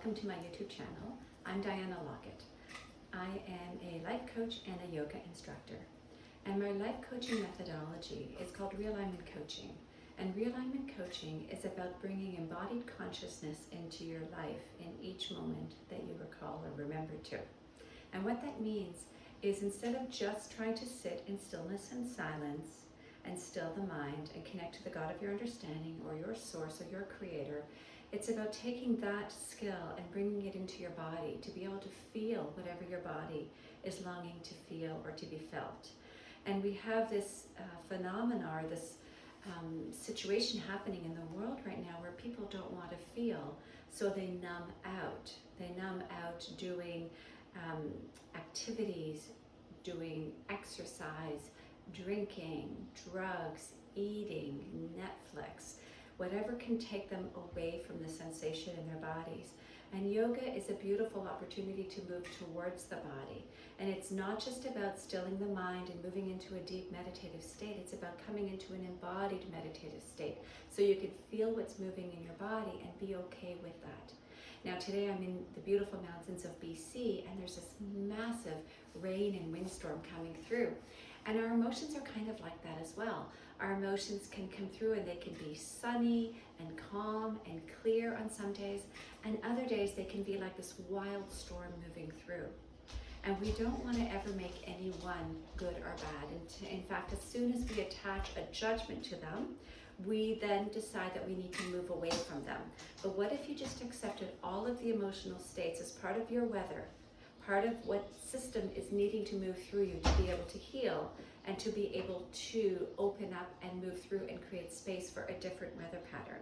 welcome to my YouTube channel. I'm Diana Lockett. I am a life coach and a yoga instructor. And my life coaching methodology is called realignment coaching. And realignment coaching is about bringing embodied consciousness into your life in each moment that you recall or remember to. And what that means is instead of just trying to sit in stillness and silence and still the mind and connect to the God of your understanding or your source or your creator, it's about taking that skill and bringing it into your body to be able to feel whatever your body is longing to feel or to be felt. And we have this phenomena or this situation happening in the world right now where people don't want to feel, so they numb out. They numb out doing activities, doing exercise, drinking, drugs, eating, Netflix, whatever can take them away from the sensation in their bodies. And yoga is a beautiful opportunity to move towards the body. And it's not just about stilling the mind and moving into a deep meditative state, it's about coming into an embodied meditative state so you can feel what's moving in your body and be okay with that. Now today I'm in the beautiful mountains of BC and there's this massive rain and windstorm coming through. And our emotions are kind of like that as well. Our emotions can come through and they can be sunny and calm and clear on some days, and other days they can be like this wild storm moving through. And we don't want to ever make any one good or bad. And in fact, as soon as we attach a judgment to them, we then decide that we need to move away from them. But what if you just accepted all of the emotional states as part of your weather, part of what system is needing to move through you to be able to heal and to be able to open up and move through and create space for a different weather pattern?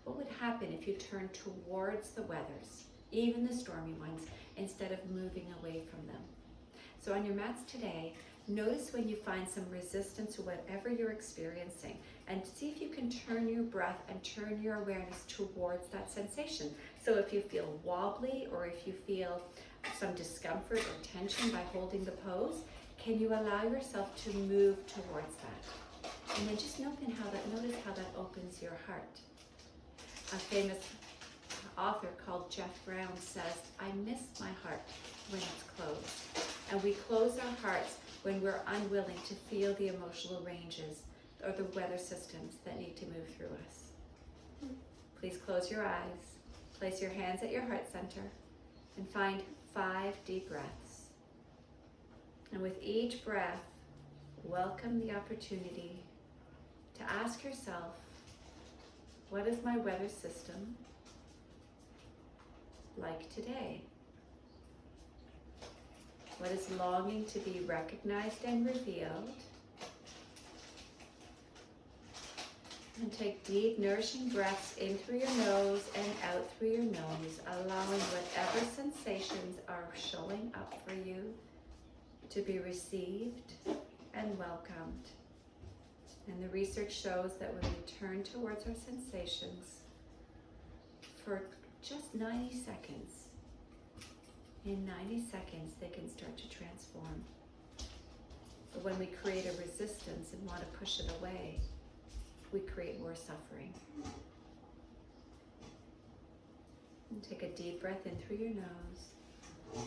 What would happen if you turn towards the weathers, even the stormy ones, instead of moving away from them? So on your mats today, notice when you find some resistance to whatever you're experiencing, and see if you can turn your breath and turn your awareness towards that sensation. So if you feel wobbly or if you feel some discomfort or tension by holding the pose, can you allow yourself to move towards that? And then just notice how that opens your heart. A famous author called Jeff Brown says, "I miss my heart when it's closed." And we close our hearts when we're unwilling to feel the emotional ranges or the weather systems that need to move through us. Please close your eyes, place your hands at your heart center, and find 5 deep breaths. And with each breath, welcome the opportunity to ask yourself, what is my weather system like today? What is longing to be recognized and revealed? And take deep, nourishing breaths in through your nose and out through your nose, allowing whatever sensations are showing up for you to be received and welcomed. And the research shows that when we turn towards our sensations for just 90 seconds, in 90 seconds they can start to transform. But when we create a resistance and want to push it away, we create more suffering. And take a deep breath in through your nose.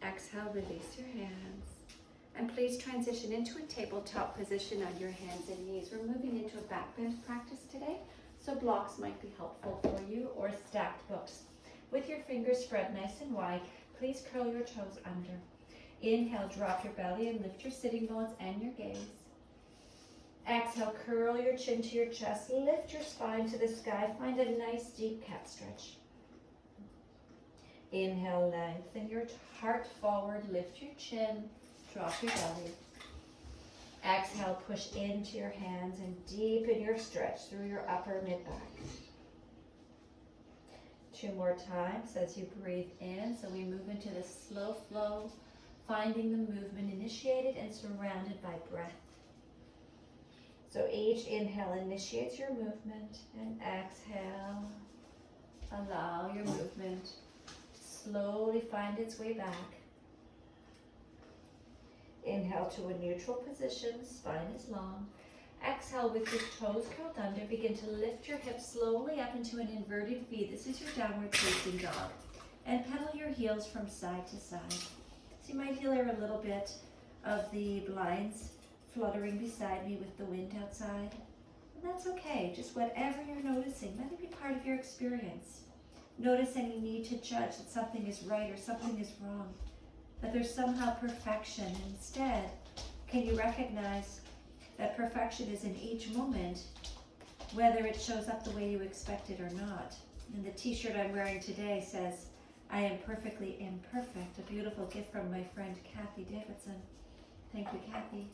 Exhale, release your hands. And please transition into a tabletop position on your hands and knees. We're moving into a backbend practice today, so blocks might be helpful for you, or stacked books. With your fingers spread nice and wide, please curl your toes under. Inhale, drop your belly and lift your sitting bones and your gaze. Exhale, curl your chin to your chest, lift your spine to the sky, find a nice deep cat stretch. Inhale, lengthen your heart forward, lift your chin, drop your belly. Exhale, push into your hands and deepen your stretch through your upper mid-back. 2 more times as you breathe in. So we move into this slow flow, finding the movement initiated and surrounded by breath. So each inhale initiates your movement, and exhale, allow your movement to slowly find its way back. Inhale to a neutral position, spine is long. Exhale with your toes curled under, begin to lift your hips slowly up into an inverted V. This is your downward facing dog. and pedal your heels from side to side. So you might hear a little bit of the blinds fluttering beside me with the wind outside. And that's okay, just whatever you're noticing, let it be part of your experience. Notice any need to judge that something is right or something is wrong, that there's somehow perfection. Instead, can you recognize that perfection is in each moment, whether it shows up the way you expect it or not. And the t-shirt I'm wearing today says, I am perfectly imperfect, a beautiful gift from my friend Kathy Davidson. Thank you, Kathy.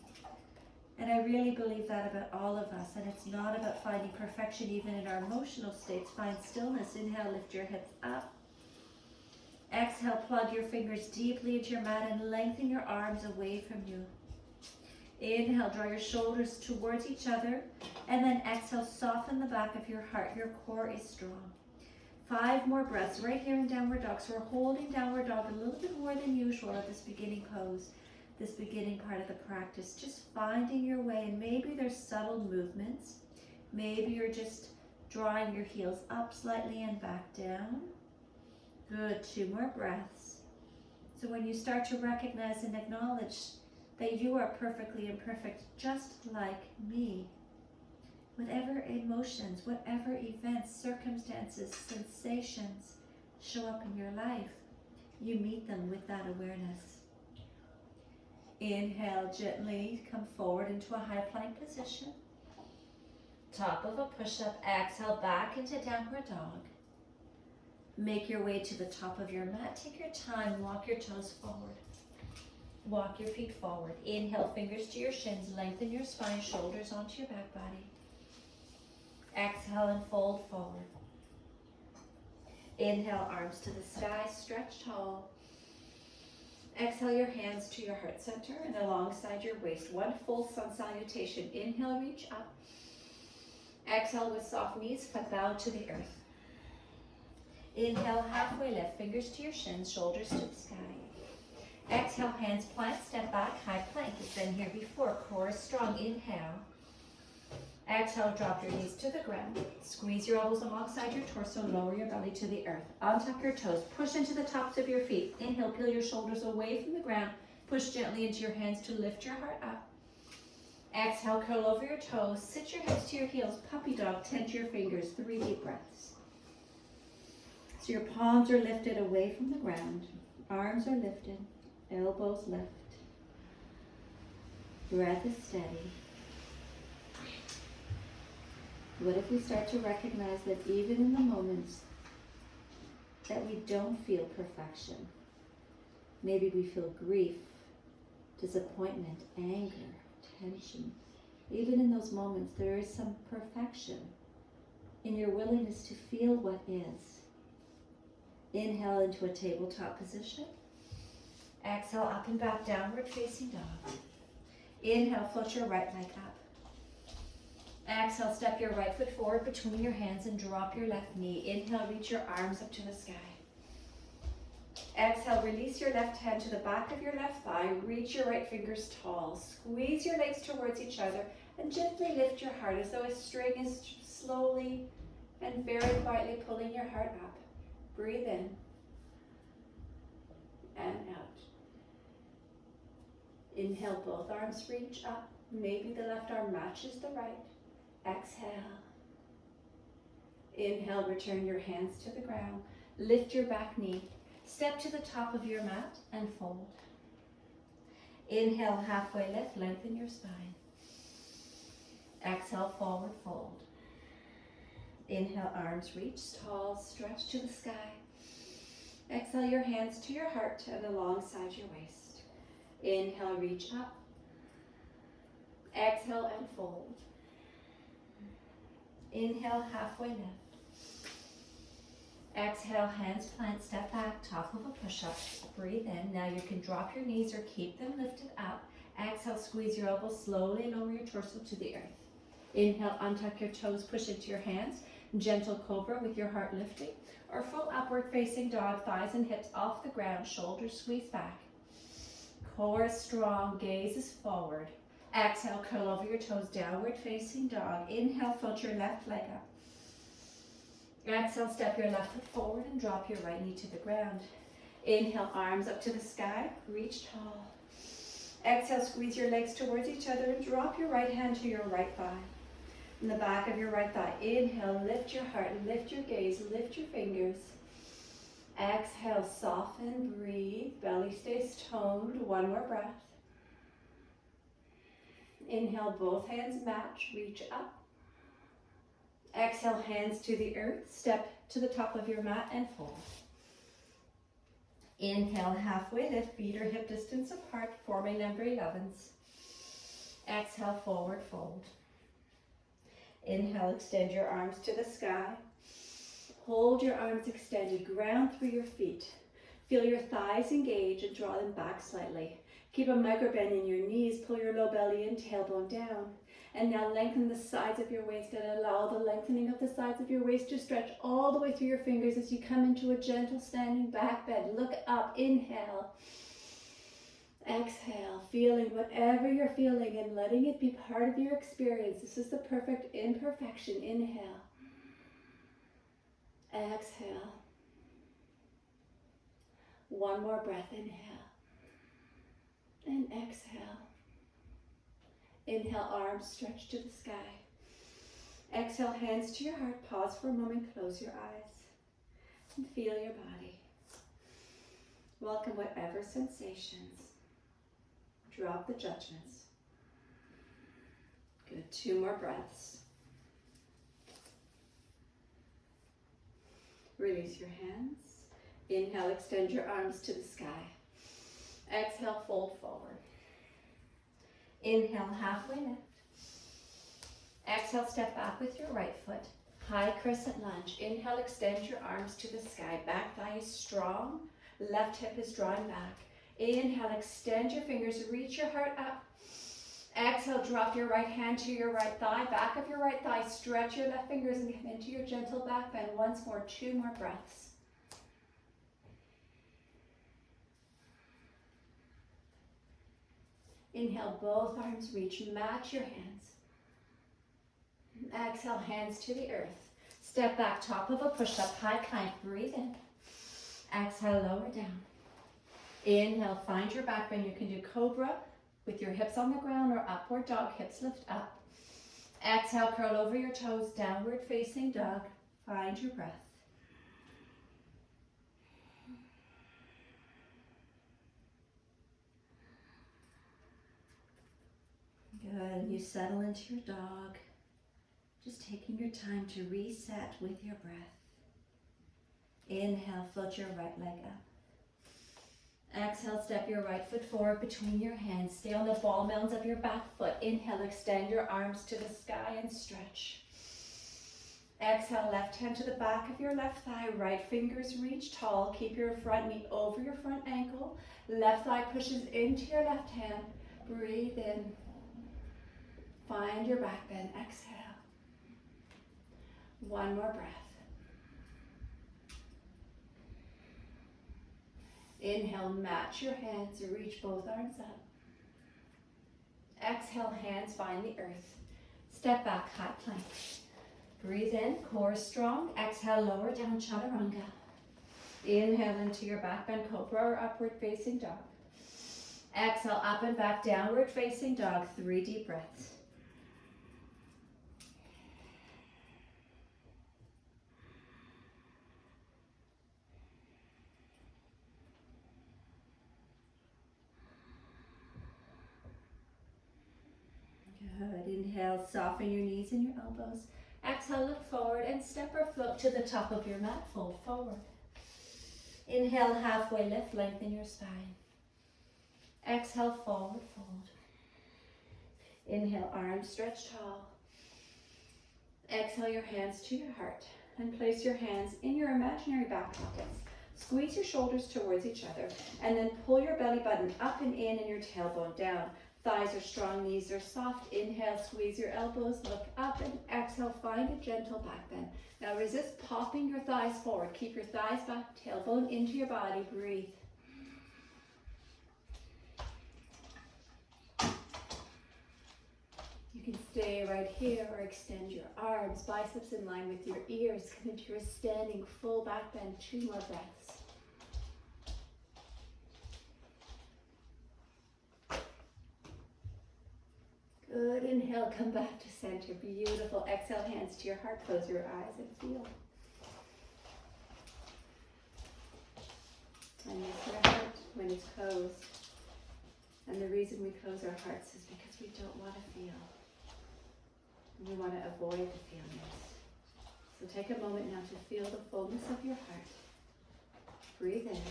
And I really believe that about all of us, and it's not about finding perfection even in our emotional states. Find stillness. Inhale, lift your hips up. Exhale, plug your fingers deeply into your mat and lengthen your arms away from you. Inhale, draw your shoulders towards each other, and then exhale, soften the back of your heart. Your core is strong. 5 more breaths right here in downward dog. So we're holding downward dog a little bit more than usual at this beginning pose, this beginning part of the practice. Just finding your way, and maybe there's subtle movements. Maybe you're just drawing your heels up slightly and back down. Good, 2 more breaths. So when you start to recognize and acknowledge that you are perfectly imperfect, just like me. Whatever emotions, whatever events, circumstances, sensations show up in your life, you meet them with that awareness. Inhale, gently come forward into a high plank position. Top of a push-up, exhale back into downward dog. Make your way to the top of your mat. Take your time, walk your toes forward. Walk your feet forward. Inhale, fingers to your shins, lengthen your spine, shoulders onto your back body. Exhale and fold forward. Inhale, arms to the sky, stretch tall. Exhale your hands to your heart center and alongside your waist. 1 full sun salutation. Inhale, reach up. Exhale with soft knees, bow to the earth. Inhale, halfway lift, fingers to your shins, shoulders to the sky. Exhale, hands plant, step back, high plank. You've been here before, core is strong. Inhale. Exhale, drop your knees to the ground. Squeeze your elbows alongside your torso, lower your belly to the earth. Untuck your toes, push into the tops of your feet. Inhale, peel your shoulders away from the ground. Push gently into your hands to lift your heart up. Exhale, curl over your toes, sit your hips to your heels, puppy dog, tent your fingers, 3 deep breaths. So your palms are lifted away from the ground, arms are lifted, elbows lift. Breath is steady. What if we start to recognize that even in the moments that we don't feel perfection, maybe we feel grief, disappointment, anger, tension, even in those moments there is some perfection in your willingness to feel what is. Inhale into a tabletop position. Exhale, up and back, downward facing dog. Inhale, float your right leg up. Exhale, step your right foot forward between your hands and drop your left knee. Inhale, reach your arms up to the sky. Exhale, release your left hand to the back of your left thigh. Reach your right fingers tall. Squeeze your legs towards each other and gently lift your heart as though a string is slowly and very quietly pulling your heart up. Breathe in and out. Inhale, both arms reach up. Maybe the left arm matches the right. Exhale. Inhale, return your hands to the ground. Lift your back knee. Step to the top of your mat and fold. Inhale, halfway lift, lengthen your spine. Exhale, forward fold. Inhale, arms reach tall, stretch to the sky. Exhale, your hands to your heart and alongside your waist. Inhale, reach up. Exhale and fold. Inhale, halfway lift. Exhale, hands plant, step back, top of a push-up. Breathe in. Now you can drop your knees or keep them lifted up. Exhale, squeeze your elbows, slowly lower your torso to the earth. Inhale, untuck your toes, push into your hands. Gentle cobra with your heart lifting. Or full upward facing dog, thighs and hips off the ground, shoulders squeeze back. Core is strong, gaze is forward. Exhale, curl over your toes, downward facing dog. Inhale, float your left leg up. Exhale, step your left foot forward and drop your right knee to the ground. Inhale, arms up to the sky, reach tall. Exhale, squeeze your legs towards each other and drop your right hand to your right thigh. In the back of your right thigh, inhale, lift your heart, lift your gaze, lift your fingers. Exhale, soften, breathe, belly stays toned. One more breath. Inhale, both hands match, reach up. Exhale, hands to the earth, step to the top of your mat and fold. Inhale, halfway lift, feet are hip distance apart, forming number 11s. Exhale, forward fold. Inhale, extend your arms to the sky. Hold your arms extended, ground through your feet. Feel your thighs engage and draw them back slightly. Keep a micro bend in your knees, pull your low belly in, tailbone down. And now lengthen the sides of your waist and allow the lengthening of the sides of your waist to stretch all the way through your fingers as you come into a gentle standing back bend. Look up, inhale. Exhale, feeling whatever you're feeling and letting it be part of your experience. This is the perfect imperfection. Inhale. Exhale. One more breath, inhale. And exhale. Inhale, arms stretch to the sky. Exhale, hands to your heart. Pause for a moment, close your eyes. And feel your body. Welcome whatever sensations. Drop the judgments. Good, 2 more breaths. Release your hands. Inhale, extend your arms to the sky. Exhale, fold forward. Inhale, halfway lift. Exhale, step back with your right foot. High crescent lunge. Inhale, extend your arms to the sky. Back thigh is strong. Left hip is drawing back. Inhale, extend your fingers, reach your heart up. Exhale, drop your right hand to your right thigh, back of your right thigh, stretch your left fingers and come into your gentle back bend. Once more, 2 more breaths. Inhale, both arms reach, match your hands. Exhale, hands to the earth. Step back, top of a push-up, high plank, breathe in. Exhale, lower down. Inhale, find your back bend. You can do cobra with your hips on the ground or upward dog, hips lift up. Exhale, curl over your toes, downward facing dog. Find your breath. Good, you settle into your dog. Just taking your time to reset with your breath. Inhale, float your right leg up. Exhale, step your right foot forward between your hands. Stay on the ball mounds of your back foot. Inhale, extend your arms to the sky and stretch. Exhale, left hand to the back of your left thigh. Right fingers reach tall. Keep your front knee over your front ankle. Left thigh pushes into your left hand. Breathe in. Find your back bend. Exhale. One more breath. Inhale, match your hands, reach both arms up. Exhale, hands find the earth. Step back, high plank. Breathe in, core strong. Exhale, lower down, chaturanga. Inhale into your back bend, cobra or upward facing dog. Exhale, up and back, downward facing dog. 3 deep breaths. Good. Inhale, soften your knees and your elbows. Exhale, look forward and step or float to the top of your mat, fold forward. Inhale, halfway lift, lengthen your spine. Exhale, forward fold. Inhale, arms stretch tall. Exhale, your hands to your heart and place your hands in your imaginary back pockets. Squeeze your shoulders towards each other and then pull your belly button up and in and your tailbone down. Thighs are strong, knees are soft. Inhale, squeeze your elbows, look up, and exhale, find a gentle back bend. Now resist popping your thighs forward. Keep your thighs back, tailbone into your body. Breathe. You can stay right here or extend your arms, biceps in line with your ears. Come into your standing full back bend. 2 more breaths. Good. Inhale, come back to center. Beautiful. Exhale, hands to your heart. Close your eyes and feel. And miss your heart when it's closed. And the reason we close our hearts is because we don't want to feel. We want to avoid the feelings. So take a moment now to feel the fullness of your heart. Breathe in.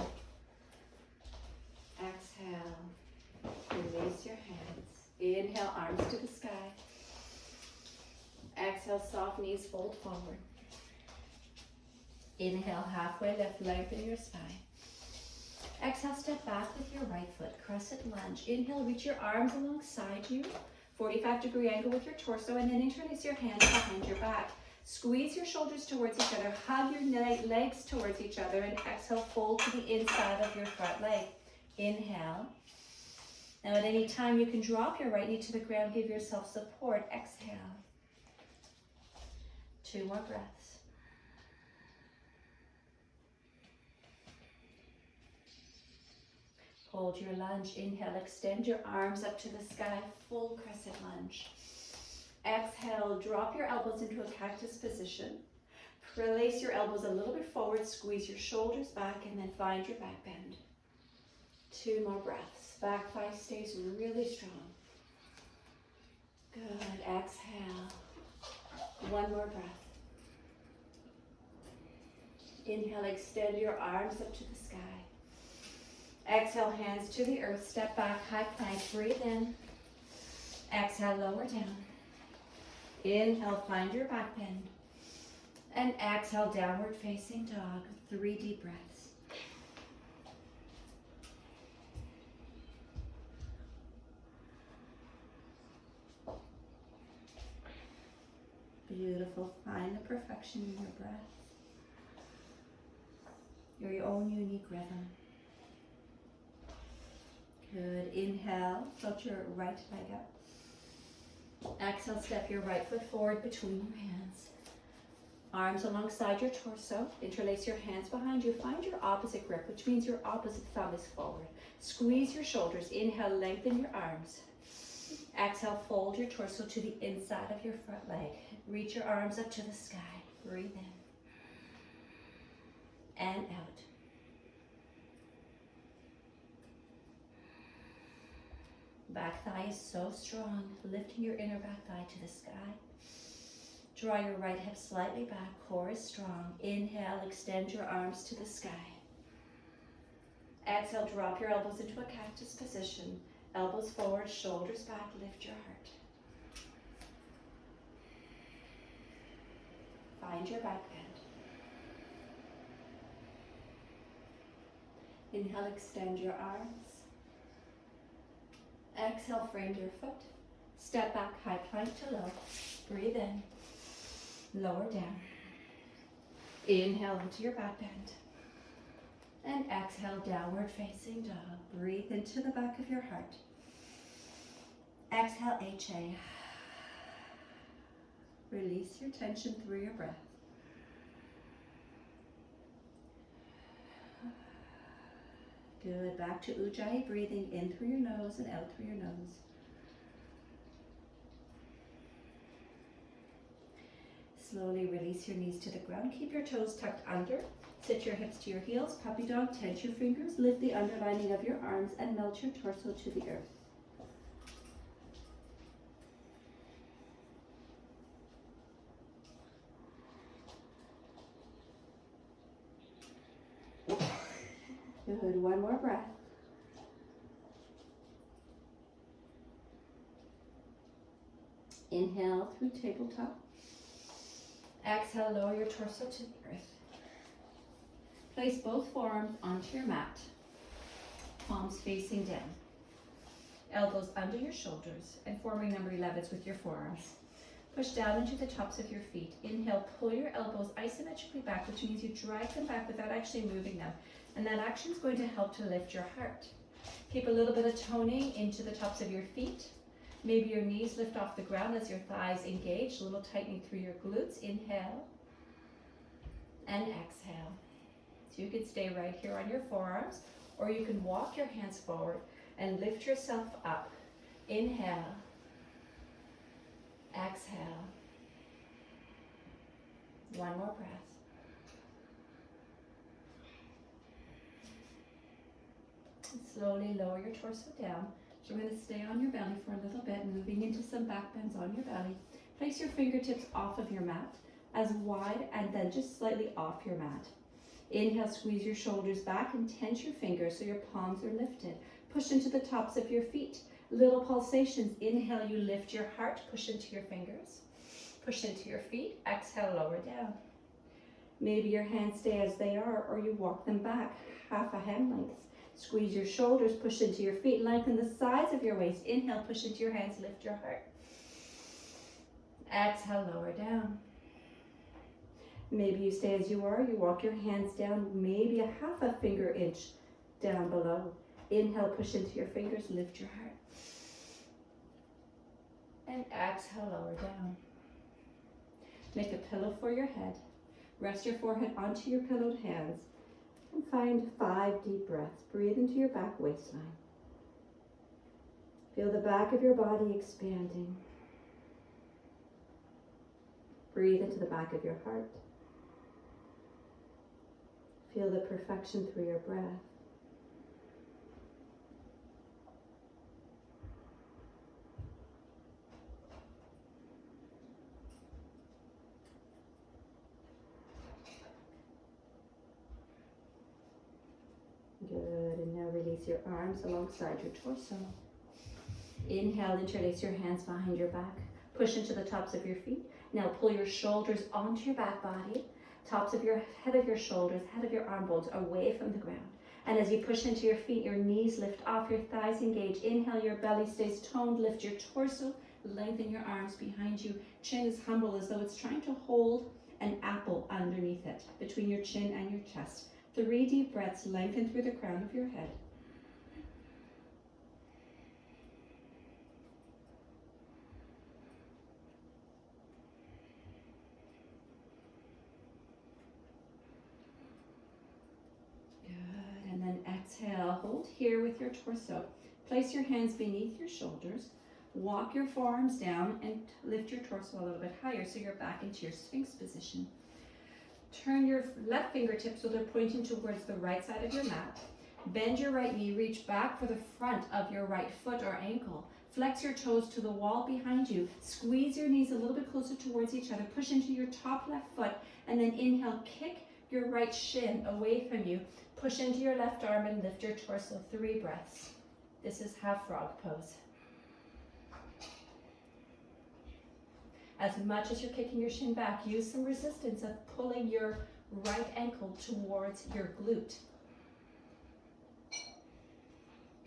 Exhale. Release your hands. Inhale, arms to the sky. Exhale, soft knees fold forward. Inhale, halfway lift, lengthen your spine. Exhale, step back with your right foot, crescent lunge. Inhale, reach your arms alongside you. 45-degree angle with your torso, and then interlace your hands behind your back. Squeeze your shoulders towards each other, hug your legs towards each other, and exhale, fold to the inside of your front leg. Inhale. Now at any time you can drop your right knee to the ground, give yourself support. Exhale. 2 more breaths. Hold your lunge. Inhale, extend your arms up to the sky, full crescent lunge. Exhale, drop your elbows into a cactus position. Release your elbows a little bit forward, squeeze your shoulders back, and then find your back bend. 2 more breaths. Back thigh stays really strong. Good. Exhale. 1 more breath. Inhale, extend your arms up to the sky. Exhale, hands to the earth. Step back, high plank. Breathe in. Exhale, lower down. Inhale, find your back bend. And exhale, downward facing dog. 3 deep breaths. Beautiful. Find the perfection in your breath. Your own unique rhythm. Good. Inhale, float your right leg up. Exhale, step your right foot forward between your hands. Arms alongside your torso. Interlace your hands behind you. Find your opposite grip, which means your opposite thumb is forward. Squeeze your shoulders. Inhale, lengthen your arms. Exhale, fold your torso to the inside of your front leg. Reach your arms up to the sky. Breathe in. And out. Back thigh is so strong, lifting your inner back thigh to the sky. Draw your right hip slightly back, core is strong. Inhale, extend your arms to the sky. Exhale, drop your elbows into a cactus position. Elbows forward, shoulders back, lift your heart. Find your back bend. Inhale, extend your arms. Exhale, frame your foot. Step back, high plank to low. Breathe in. Lower down. Inhale into your back bend. And exhale, downward facing dog. Breathe into the back of your heart. Exhale, HA. Release your tension through your breath. Good. Back to Ujjayi, breathing in through your nose and out through your nose. Slowly release your knees to the ground. Keep your toes tucked under. Sit your hips to your heels. Puppy dog, tense your fingers. Lift the underlining of your arms and melt your torso to the earth. Good. 1 more breath. Inhale through tabletop. Exhale, lower your torso to the earth. Place both forearms onto your mat. Palms facing down. Elbows under your shoulders and forming number 11s with your forearms. Push down into the tops of your feet. Inhale, pull your elbows isometrically back, which means you drag them back without actually moving them. And that action is going to help to lift your heart. Keep a little bit of toning into the tops of your feet. Maybe your knees lift off the ground as your thighs engage, a little tightening through your glutes. Inhale and exhale. So you can stay right here on your forearms, or you can walk your hands forward and lift yourself up. Inhale, exhale. One more breath. And slowly lower your torso down. So we're going to stay on your belly for a little bit, moving into some back bends on your belly. Place your fingertips off of your mat, as wide and then just slightly off your mat. Inhale, squeeze your shoulders back and tense your fingers so your palms are lifted. Push into the tops of your feet. Little pulsations. Inhale, you lift your heart, push into your fingers. Push into your feet. Exhale, lower down. Maybe your hands stay as they are, or you walk them back half a hand length. Squeeze your shoulders, push into your feet, lengthen the sides of your waist. Inhale, push into your hands, lift your heart. Exhale, lower down. Maybe you stay as you are, you walk your hands down, maybe a half a finger inch down below. Inhale, push into your fingers, lift your heart. And exhale, lower down. Make a pillow for your head. Rest your forehead onto your pillowed hands. And find 5 deep breaths. Breathe into your back waistline. Feel the back of your body expanding. Breathe into the back of your heart. Feel the perfection through your breath. Good, and now release your arms alongside your torso. Inhale, interlace your hands behind your back. Push into the tops of your feet. Now pull your shoulders onto your back body. Tops of your head of your shoulders, head of your arm bones away from the ground. And as you push into your feet, your knees lift off, your thighs engage. Inhale, your belly stays toned. Lift your torso, lengthen your arms behind you. Chin is humble as though it's trying to hold an apple underneath it, between your chin and your chest. 3 deep breaths, lengthen through the crown of your head. Good, and then exhale, hold here with your torso. Place your hands beneath your shoulders. Walk your forearms down and lift your torso a little bit higher so you're back into your Sphinx position. Turn your left fingertips so they're pointing towards the right side of your mat. Bend your right knee, reach back for the front of your right foot or ankle. Flex your toes to the wall behind you. Squeeze your knees a little bit closer towards each other. Push into your top left foot and then inhale, kick your right shin away from you. Push into your left arm and lift your torso. 3 breaths. This is half frog pose. As much as you're kicking your shin back, use some resistance of pulling your right ankle towards your glute.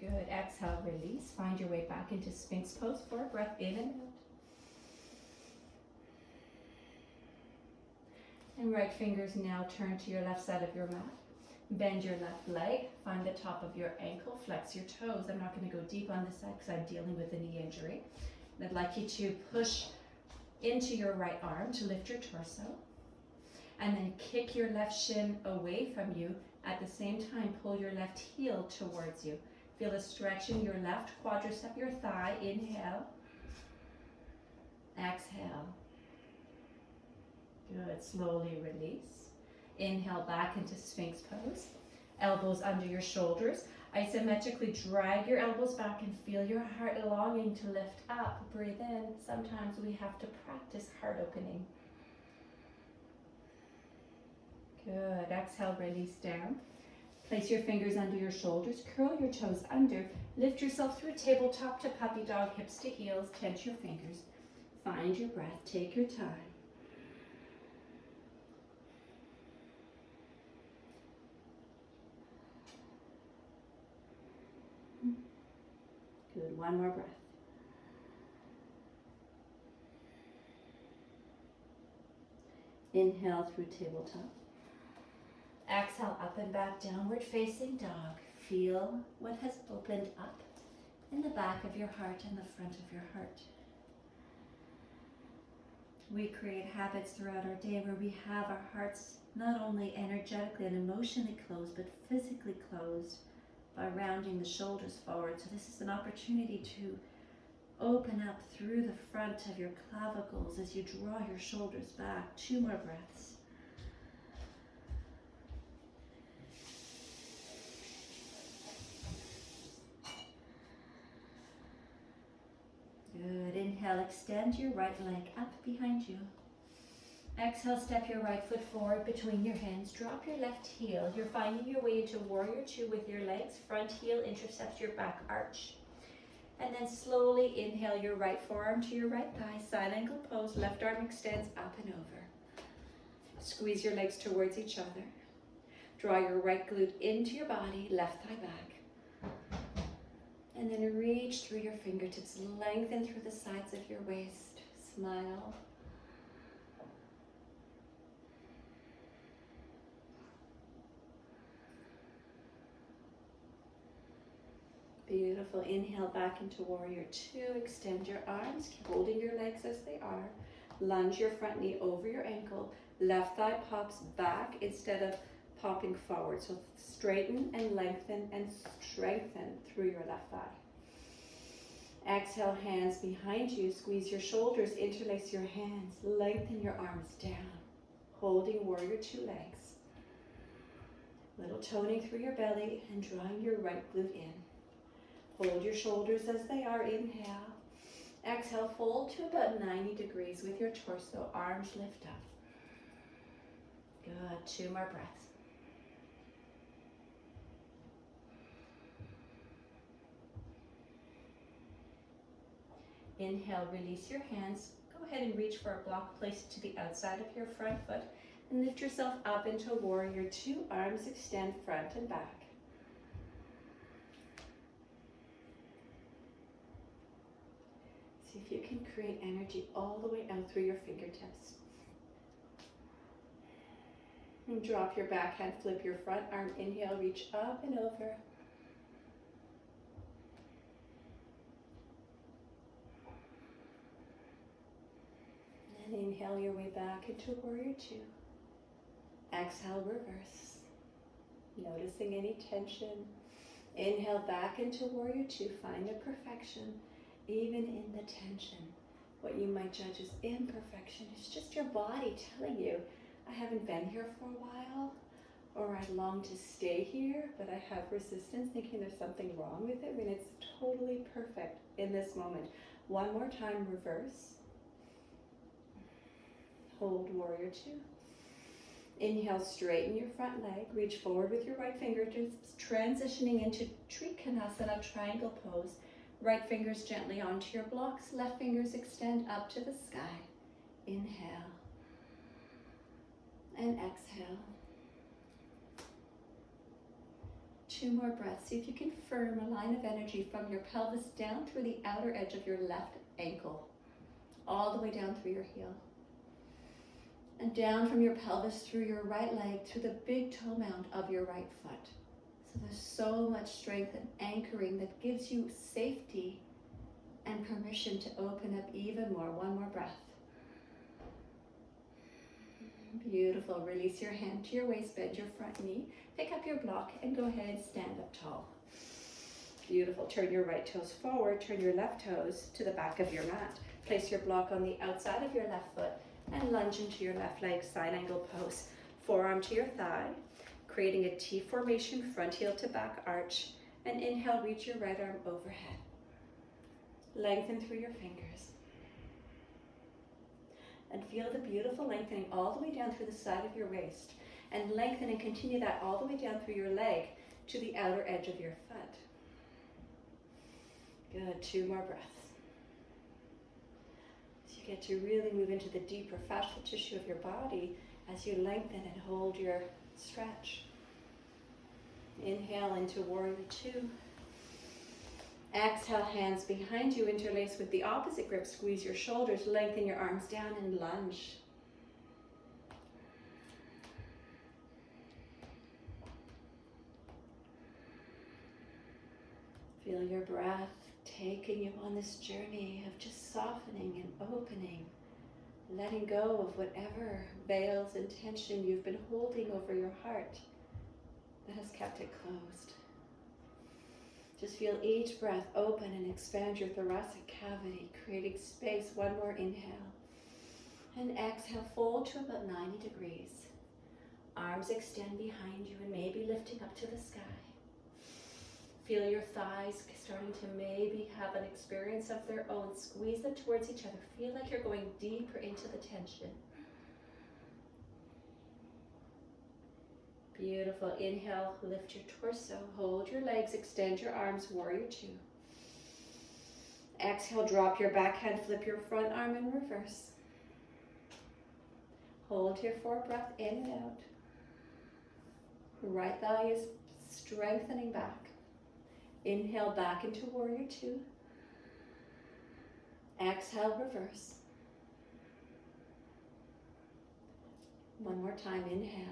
Good, exhale, release. Find your way back into Sphinx pose for a breath in and out. And right fingers now turn to your left side of your mat. Bend your left leg, find the top of your ankle, flex your toes. I'm not going to go deep on this side because I'm dealing with a knee injury. I'd like you to push into your right arm to lift your torso, and then kick your left shin away from you. At the same time, pull your left heel towards you. Feel a stretch in your left quadricep, your thigh. Inhale, exhale. Good, slowly release. Inhale back into Sphinx pose. Elbows under your shoulders. Isometrically drag your elbows back and feel your heart longing to lift up. Breathe in. Sometimes we have to practice heart opening. Good. Exhale, release down. Place your fingers under your shoulders. Curl your toes under. Lift yourself through tabletop to puppy dog, hips to heels. Tense your fingers. Find your breath. Take your time. Good, 1 more breath. Inhale through tabletop. Exhale, up and back, downward facing dog. Feel what has opened up in the back of your heart and the front of your heart. We create habits throughout our day where we have our hearts not only energetically and emotionally closed, but physically closed by rounding the shoulders forward. So this is an opportunity to open up through the front of your clavicles as you draw your shoulders back. 2 more breaths. Good. Inhale, extend your right leg up behind you. Exhale, step your right foot forward between your hands. Drop your left heel. You're finding your way into Warrior Two with your legs. Front heel intercepts your back arch. And then slowly inhale your right forearm to your right thigh. Side angle pose. Left arm extends up and over. Squeeze your legs towards each other. Draw your right glute into your body. Left thigh back. And then reach through your fingertips. Lengthen through the sides of your waist. Smile. Beautiful. Inhale back into Warrior Two. Extend your arms. Keep holding your legs as they are. Lunge your front knee over your ankle. Left thigh pops back instead of popping forward. So straighten and lengthen and strengthen through your left thigh. Exhale, hands behind you. Squeeze your shoulders. Interlace your hands. Lengthen your arms down. Holding Warrior Two legs. Little toning through your belly and drawing your right glute in. Hold your shoulders as they are. Inhale. Exhale, fold to about 90 degrees with your torso. Arms lift up. Good. 2 more breaths. Inhale, release your hands. Go ahead and reach for a block. Place it to the outside of your front foot. And lift yourself up into Warrior Two. Arms extend front and back. See if you can create energy all the way out through your fingertips. And drop your backhand, flip your front arm. Inhale, reach up and over. And inhale your way back into Warrior Two. Exhale, reverse. Noticing any tension. Inhale back into Warrior Two. Find the perfection. Even in the tension, what you might judge as imperfection is just your body telling you, I haven't been here for a while, or I long to stay here, but I have resistance, thinking there's something wrong with it when it's totally perfect in this moment. 1 more time, reverse. Hold Warrior Two. Inhale, straighten your front leg, reach forward with your right fingertips, transitioning into Trikonasana, triangle pose. Right fingers gently onto your blocks, left fingers extend up to the sky. Inhale and exhale. 2 more breaths. See if you can firm a line of energy from your pelvis down through the outer edge of your left ankle, all the way down through your heel. And down from your pelvis through your right leg, through the big toe mound of your right foot. So there's so much strength and anchoring that gives you safety and permission to open up even more. 1 more breath. Beautiful. Release your hand to your waist, bend your front knee, pick up your block, and go ahead and stand up tall. Beautiful. Turn your right toes forward, turn your left toes to the back of your mat. Place your block on the outside of your left foot and lunge into your left leg, side angle pose. Forearm to your thigh, creating a T formation, front heel to back arch, and inhale, reach your right arm overhead. Lengthen through your fingers. And feel the beautiful lengthening all the way down through the side of your waist. And lengthen and continue that all the way down through your leg to the outer edge of your foot. Good, 2 more breaths. So you get to really move into the deeper fascial tissue of your body as you lengthen and hold your stretch. Inhale into Warrior Two. Exhale, hands behind you, interlace with the opposite grip. Squeeze your shoulders, lengthen your arms down and lunge. Feel your breath taking you on this journey of just softening and opening, letting go of whatever veils and tension you've been holding over your heart that has kept it closed. Just feel each breath open and expand your thoracic cavity, creating space. One more inhale. And exhale, fold to about 90 degrees. Arms extend behind you and maybe lifting up to the sky. Feel your thighs starting to maybe have an experience of their own. Squeeze them towards each other. Feel like you're going deeper into the tension. Beautiful. Inhale, lift your torso. Hold your legs, extend your arms, warrior two. Exhale, drop your backhand, flip your front arm in reverse. Hold here for a breath in and out. Right thigh is strengthening back. Inhale back into warrior two. Exhale, reverse. One more time, inhale.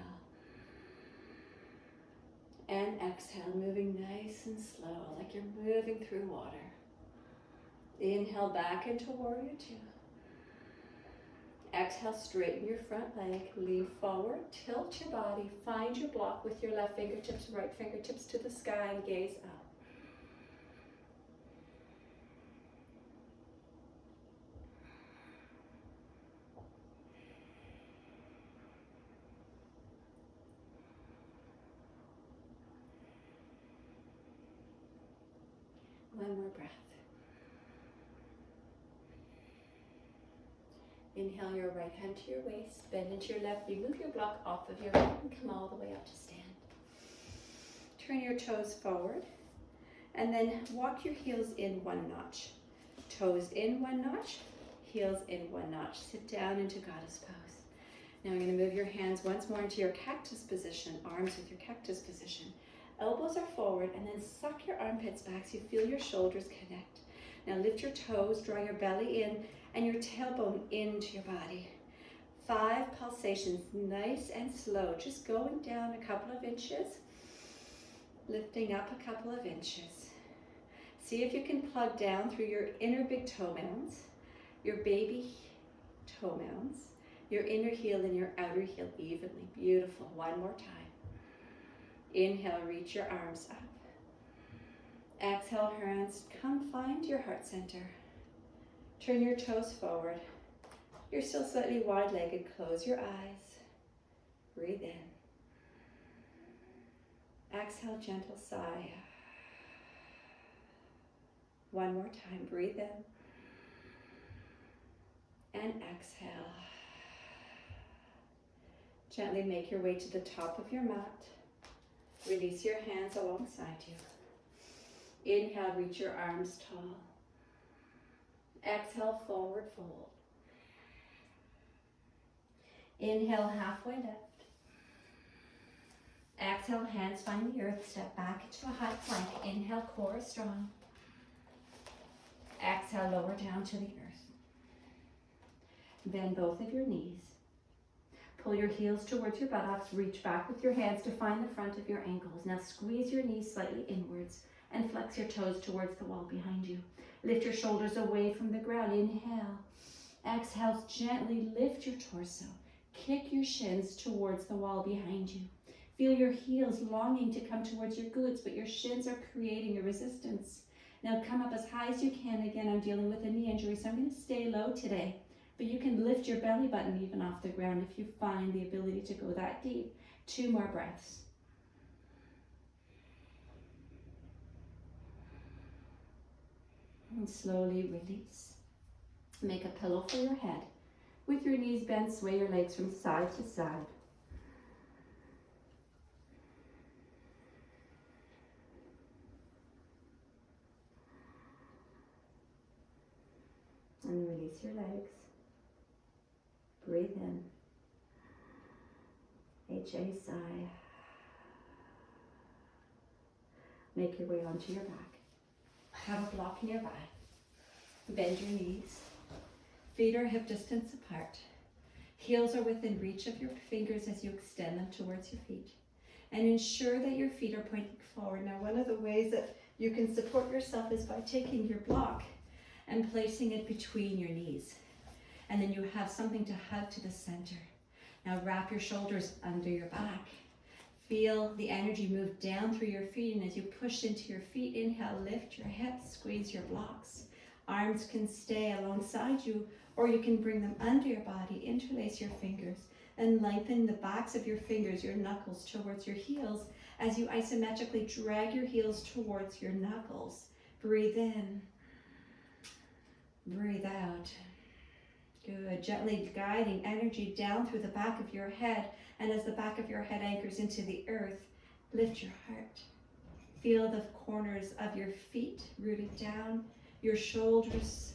And exhale, moving nice and slow, like you're moving through water. Inhale back into warrior two. Exhale, straighten your front leg, lean forward, tilt your body, find your block with your left fingertips, right fingertips to the sky, and gaze up. One more breath. Inhale your right hand to your waist, bend into your left knee, move your block off of your right and come all the way up to stand. Turn your toes forward and then walk your heels in one notch. Toes in one notch, heels in one notch. Sit down into goddess pose. Now we're going to move your hands once more into your cactus position, arms with your cactus position. Elbows are forward and then suck your armpits back so you feel your shoulders connect. Now lift your toes, draw your belly in and your tailbone into your body. 5 pulsations, nice and slow, just going down a couple of inches, lifting up a couple of inches. See if you can plug down through your inner big toe mounds, your baby toe mounds, your inner heel and your outer heel evenly. Beautiful. One more time. Inhale, reach your arms up. Exhale, hands, come find your heart center. Turn your toes forward. You're still slightly wide-legged. Close your eyes. Breathe in. Exhale, gentle sigh. One more time. Breathe in. And exhale. Gently make your way to the top of your mat. Release your hands alongside you. Inhale, reach your arms tall. Exhale, forward fold. Inhale, halfway lift. Exhale, hands find the earth. Step back into a high plank. Inhale, core strong. Exhale, lower down to the earth. Bend both of your knees. Pull your heels towards your buttocks. Reach back with your hands to find the front of your ankles. Now squeeze your knees slightly inwards and flex your toes towards the wall behind you. Lift your shoulders away from the ground. Inhale. Exhale, gently lift your torso. Kick your shins towards the wall behind you. Feel your heels longing to come towards your glutes, but your shins are creating a resistance. Now come up as high as you can. Again, I'm dealing with a knee injury, so I'm going to stay low today. But you can lift your belly button even off the ground if you find the ability to go that deep. 2 more breaths. And slowly release. Make a pillow for your head. With your knees bent, sway your legs from side to side. And release your legs. Breathe in. HA sigh. Make your way onto your back. Have a block nearby. Bend your knees. Feet are hip distance apart. Heels are within reach of your fingers as you extend them towards your feet. and ensure that your feet are pointing forward. Now, one of the ways that you can support yourself is by taking your block and placing it between your knees. And then you have something to hug to the center. Now wrap your shoulders under your back. Feel the energy move down through your feet, and as you push into your feet, inhale, lift your hips, squeeze your blocks. Arms can stay alongside you, or you can bring them under your body, interlace your fingers, and lengthen the backs of your fingers, your knuckles towards your heels, as you isometrically drag your heels towards your knuckles. Breathe in, breathe out. Good. Gently guiding energy down through the back of your head, and as the back of your head anchors into the earth, lift your heart. Feel the corners of your feet rooted down, your shoulders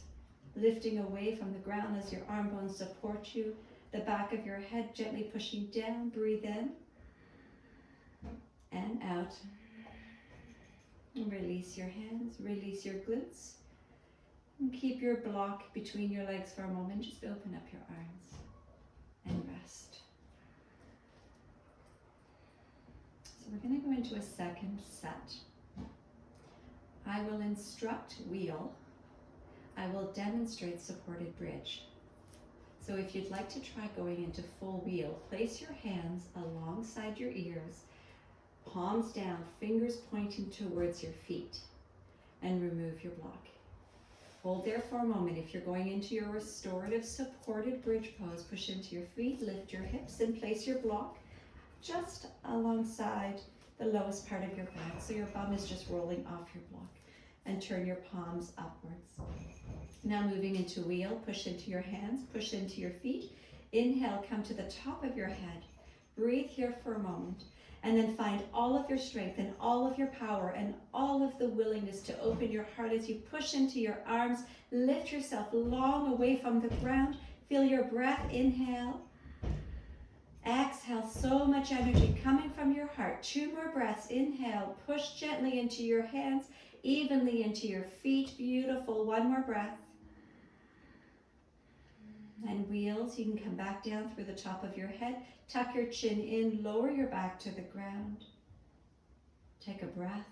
lifting away from the ground as your arm bones support you, the back of your head gently pushing down. Breathe in and out. And release your hands, release your glutes. And keep your block between your legs for a moment. Just open up your arms and rest. So we're going to go into a second set. I will instruct wheel. I will demonstrate supported bridge. So if you'd like to try going into full wheel, place your hands alongside your ears, palms down, fingers pointing towards your feet, and remove your block. Hold there for a moment. If you're going into your restorative supported bridge pose, push into your feet, lift your hips, and place your block just alongside the lowest part of your back. So your bum is just rolling off your block. And turn your palms upwards. Now moving into wheel, push into your hands, push into your feet. Inhale, come to the top of your head. Breathe here for a moment. And then find all of your strength and all of your power and all of the willingness to open your heart as you push into your arms. Lift yourself long away from the ground. Feel your breath. Inhale. Exhale. So much energy coming from your heart. 2 more breaths. Inhale. Push gently into your hands, evenly into your feet. Beautiful. 1 more breath. And wheels, you can come back down through the top of your head. Tuck your chin in, lower your back to the ground. Take a breath.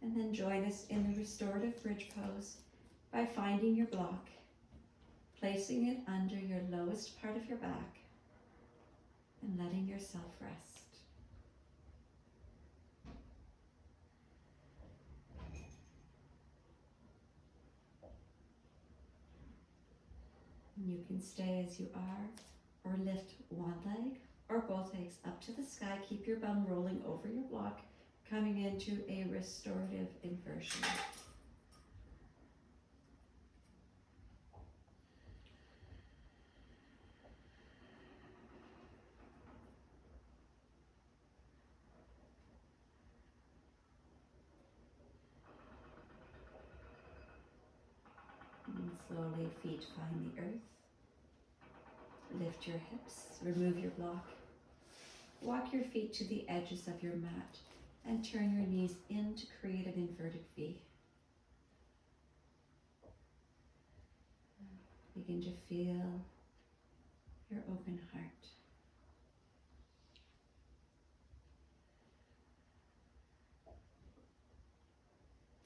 And then join us in the restorative bridge pose by finding your block, placing it under your lowest part of your back, and letting yourself rest. And you can stay as you are, or lift one leg or both legs up to the sky. Keep your bum rolling over your block, coming into a restorative inversion. And slowly feet find the earth. Lift your hips, remove your block. Walk your feet to the edges of your mat and turn your knees in to create an inverted V. Begin to feel your open heart.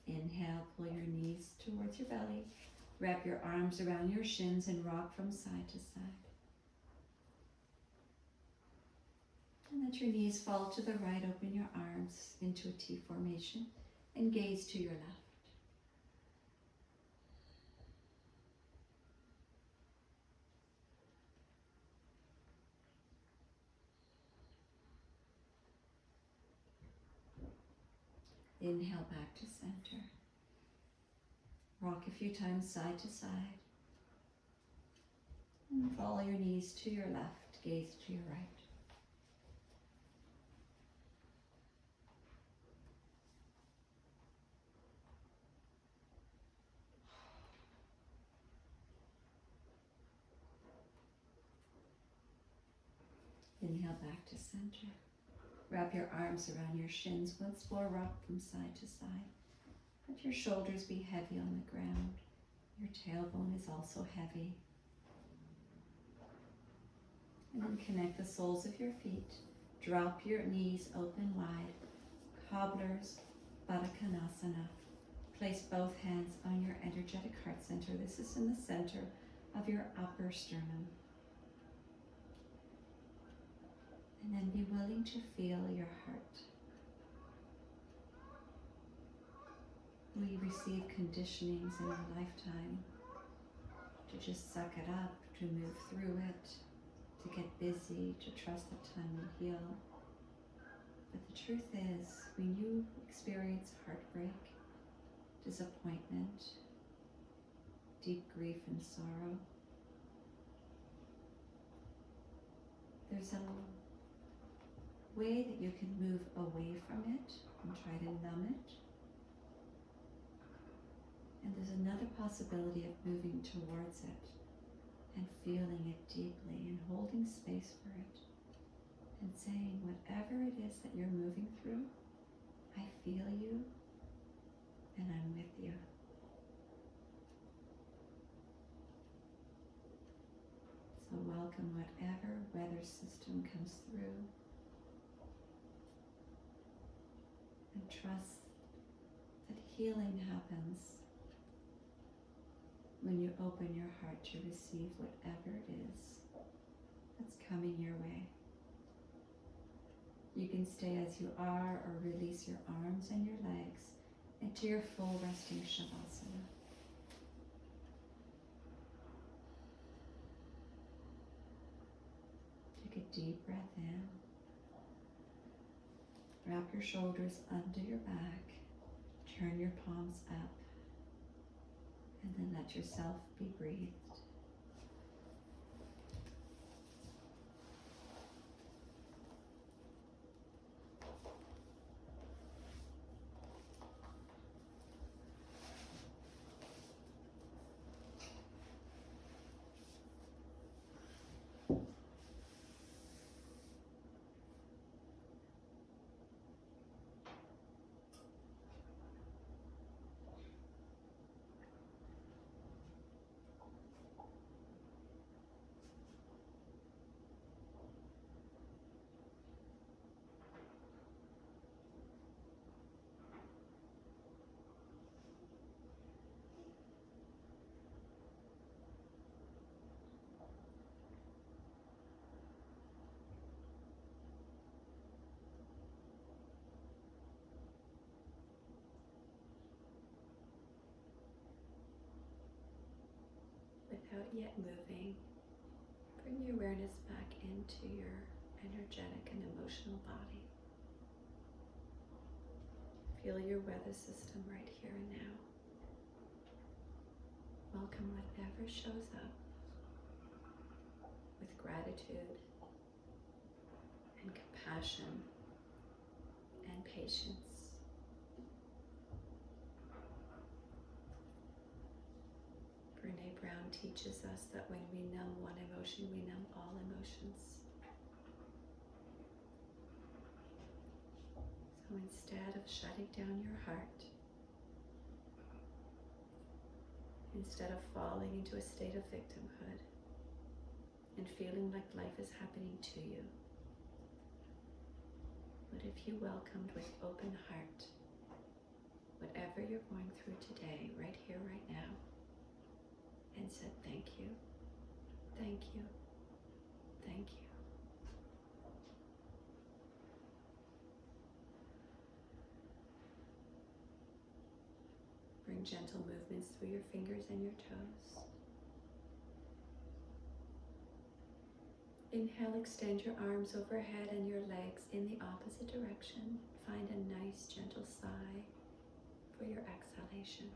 Inhale, pull your knees towards your belly. Wrap your arms around your shins and rock from side to side. And let your knees fall to the right. Open your arms into a T formation and gaze to your left. Inhale back to center. Rock a few times side to side. And follow your knees to your left, gaze to your right. Inhale back to center. Wrap your arms around your shins. Once more, rock from side to side. Let your shoulders be heavy on the ground. Your tailbone is also heavy. And then connect the soles of your feet. Drop your knees open wide. Cobbler's Baddha Konasana. Place both hands on your energetic heart center. This is in the center of your upper sternum. And then be willing to feel your heart. We receive conditionings in our lifetime to just suck it up, to move through it, to get busy, to trust that time will heal. But the truth is, when you experience heartbreak, disappointment, deep grief and sorrow, there's a way that you can move away from it and try to numb it. And there's another possibility of moving towards it and feeling it deeply and holding space for it and saying, whatever it is that you're moving through, I feel you and I'm with you. So welcome whatever weather system comes through and trust that healing happens when you open your heart to receive whatever it is that's coming your way. You can stay as you are or release your arms and your legs into your full resting Shavasana. Take a deep breath in. Wrap your shoulders under your back. Turn your palms up. And then let yourself be breathed. Without yet moving, bring your awareness back into your energetic and emotional body. Feel your weather system right here and now. Welcome whatever shows up with gratitude and compassion and patience. Brene Brown teaches us that when we numb one emotion, we numb all emotions. So instead of shutting down your heart, instead of falling into a state of victimhood and feeling like life is happening to you, what if you welcomed with open heart whatever you're going through today, right here, right now, and said thank you, thank you, thank you. Bring gentle movements through your fingers and your toes. Inhale, extend your arms overhead and your legs in the opposite direction. Find a nice gentle sigh for your exhalation.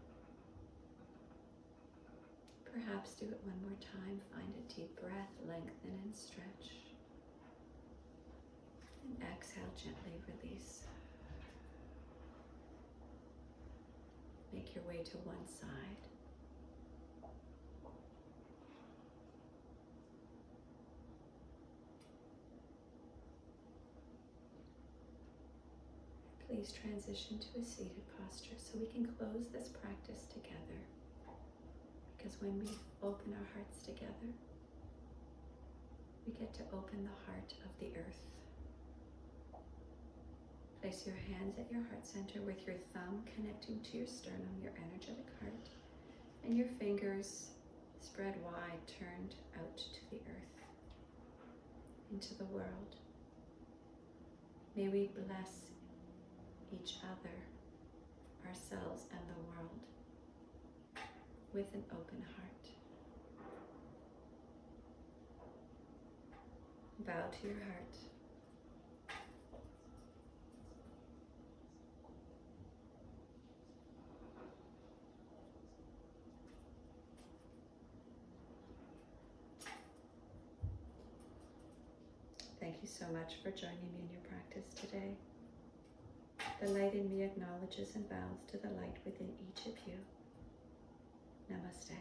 Perhaps do it one more time. Find a deep breath, lengthen and stretch. And exhale, gently release. Make your way to one side. Please transition to a seated posture so we can close this practice together. Because when we open our hearts together, we get to open the heart of the earth. Place your hands at your heart center with your thumb connecting to your sternum, your energetic heart, and your fingers spread wide, turned out to the earth, into the world. May we bless each other, ourselves, and the world with an open heart. Bow to your heart. Thank you so much for joining me in your practice today. The light in me acknowledges and bows to the light within each of you. Namaste.